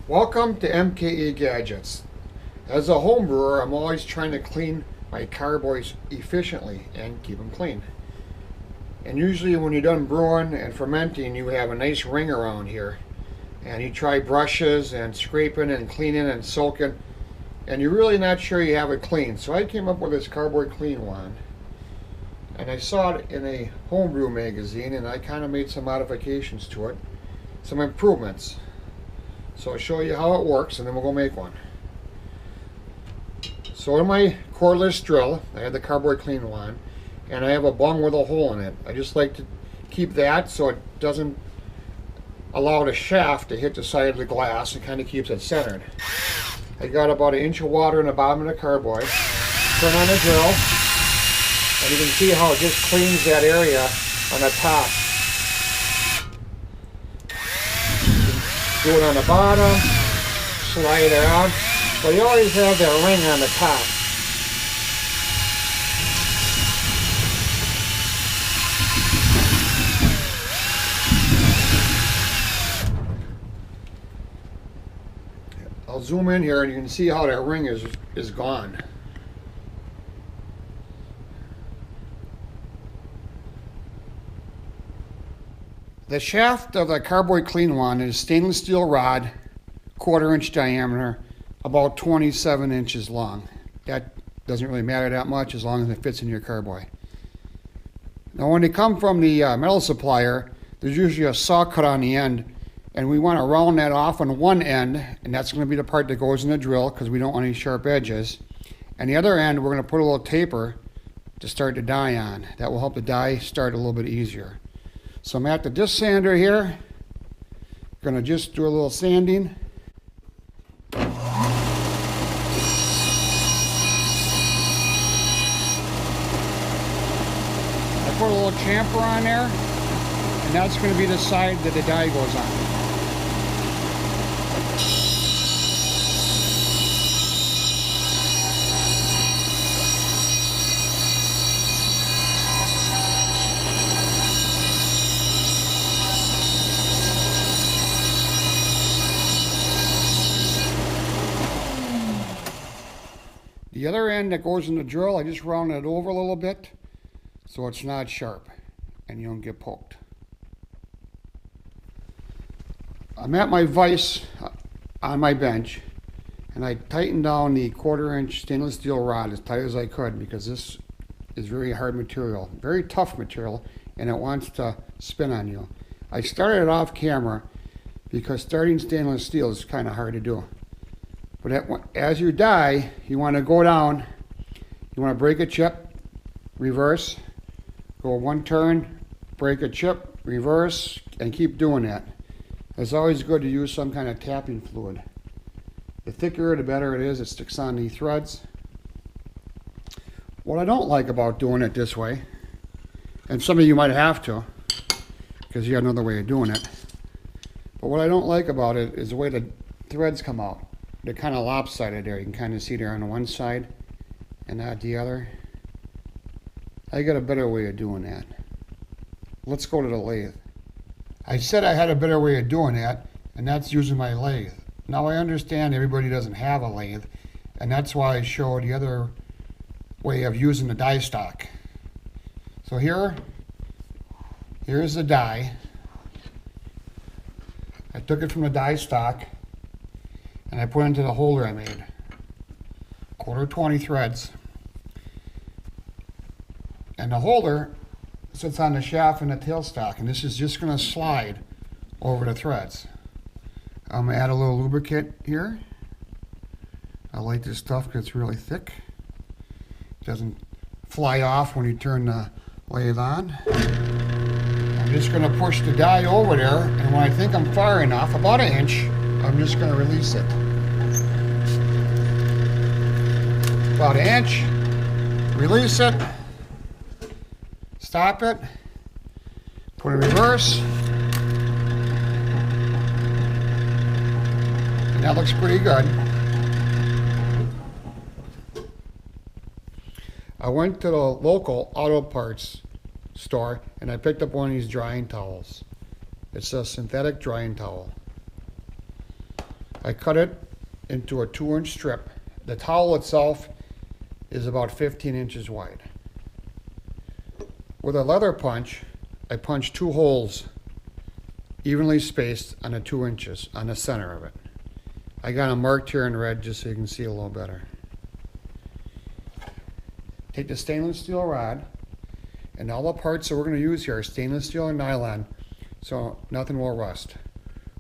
Welcome to MKE Gadgets. As a home brewer, I'm always trying to clean my carboys efficiently and keep them clean. And usually when you're done brewing and fermenting, you have a nice ring around here. And you try brushes and scraping and cleaning and soaking, and you're really not sure you have it clean. So I came up with this Carboy clean wand. And I saw it in a homebrew magazine, and I kind of made some modifications to it, some improvements. So I'll show you how it works, and then we'll go make one. So in my cordless drill, I have the Carboy clean wand, and I have a bung with a hole in it. I just like to keep that so it doesn't allow the shaft to hit the side of the glass. It kind of keeps it centered. I got about 1 inch of water in the bottom of the Carboy. Turn on the drill, and you can see how it just cleans that area on the top. Do it on the bottom, slide it out, but you always have that ring on the top. I'll zoom in here and you can see how that ring is gone. The shaft of the Carboy clean wand is stainless steel rod, 1/4 inch diameter, about 27 inches long. That doesn't really matter that much as long as it fits in your Carboy. Now when they come from the metal supplier, there's usually a saw cut on the end, and we want to round that off on one end, and that's going to be the part that goes in the drill because we don't want any sharp edges. And the other end, we're going to put a little taper to start the die on. That will help the die start a little bit easier. So I'm at the disc sander here. Going to just do a little sanding. I put a little chamfer on there, and that's going to be the side that the die goes on. The other end that goes in the drill, I just round it over a little bit so it's not sharp and you don't get poked. I'm at my vise on my bench, and I tightened down the 1/4 inch stainless steel rod as tight as I could because this is very hard material, very tough material, and it wants to spin on you. I started it off camera because starting stainless steel is kind of hard to do. But as you die, you want to go down, you want to break a chip, reverse, go one turn, break a chip, reverse, and keep doing that. It's always good to use some kind of tapping fluid. The thicker, the better it is. It sticks on the threads. What I don't like about doing it this way, and some of you might have to, because you have another way of doing it, but what I don't like about it is the way the threads come out. They're kind of lopsided there. You can kind of see they're on one side and not the other. I got a better way of doing that. Let's go to the lathe. I said I had a better way of doing that, and that's using my lathe. Now I understand everybody doesn't have a lathe, and that's why I showed the other way of using the die stock. So here's the die. I took it from the die stock, and I put it into the holder I made. 1/4 threads. And the holder sits on the shaft and the tailstock, and this is just going to slide over the threads. I'm going to add a little lubricant here. I like this stuff because it's really thick. It doesn't fly off when you turn the lathe on. I'm just going to push the die over there, and when I think I'm far enough, about 1 inch, I'm just going to release it. About 1 inch, release it, stop it, put it in reverse, and that looks pretty good. I went to the local auto parts store and I picked up one of these drying towels. It's a synthetic drying towel. I cut it into a 2-inch strip. The towel itself is about 15 inches wide. With a leather punch, I punch 2 holes evenly spaced on the 2 inches on the center of it. I got them marked here in red just so you can see a little better. Take the stainless steel rod, and all the parts that we're going to use here are stainless steel and nylon, so nothing will rust.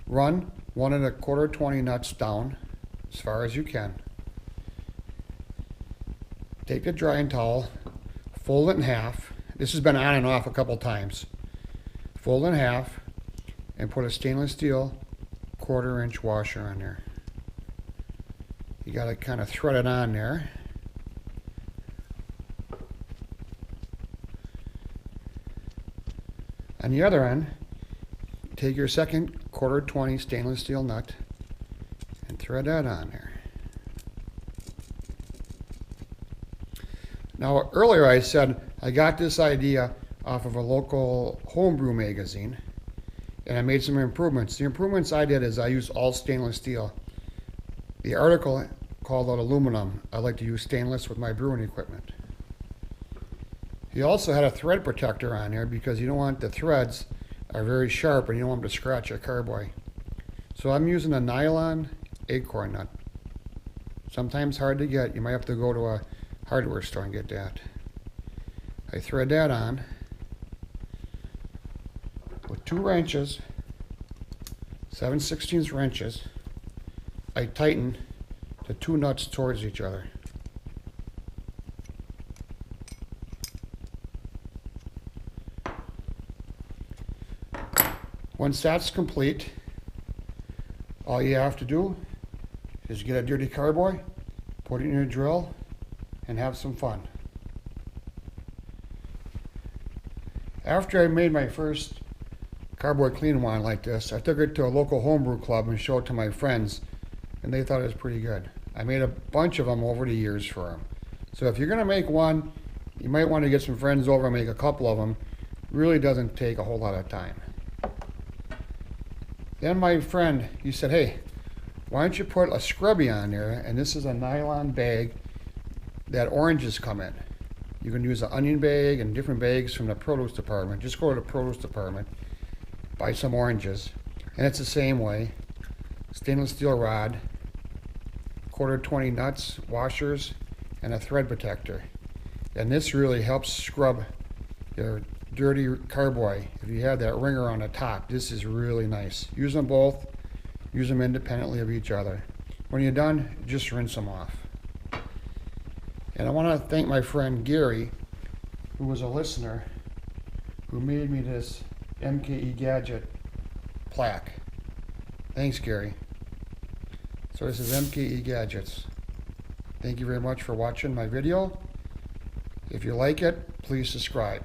Run 1 1/4 20 nuts down as far as you can. Take the drying towel, fold it in half. This has been on and off a couple times. Fold it in half and put a stainless steel 1/4 inch washer on there. You got to kind of thread it on there. On the other end, take your second 1/4 20 stainless steel nut and thread that on there. Now earlier I said I got this idea off of a local homebrew magazine, and I made some improvements. The improvements I did is I used all stainless steel. The article called out aluminum. I like to use stainless with my brewing equipment. He also had a thread protector on there because you don't want the threads are very sharp and you don't want them to scratch a carboy. So I'm using a nylon acorn nut. Sometimes hard to get. You might have to go to a hardware store and get that. I thread that on with 2 wrenches, 7/16 wrenches. I tighten the 2 nuts towards each other. Once that's complete, all you have to do is get a dirty carboy, put it in your drill, and have some fun. After I made my first carboy clean wine like this, I took it to a local homebrew club and showed it to my friends, and they thought it was pretty good. I made a bunch of them over the years for them. So if you're going to make one, you might want to get some friends over and make a couple of them. Really doesn't take a whole lot of time. Then my friend, he said, hey, why don't you put a scrubby on there, and this is a nylon bag that oranges come in. You can use an onion bag and different bags from the produce department. Just go to the produce department, buy some oranges, and it's the same way. Stainless steel rod, 1/4 20 nuts, washers, and a thread protector. And this really helps scrub your dirty carboy. If you have that ringer on the top, this is really nice. Use them both, use them independently of each other. When you're done, just rinse them off. And I want to thank my friend Gary, who was a listener, who made me this MKE gadget plaque. Thanks, Gary. So this is MKE Gadgets. Thank you very much for watching my video. If you like it, please subscribe.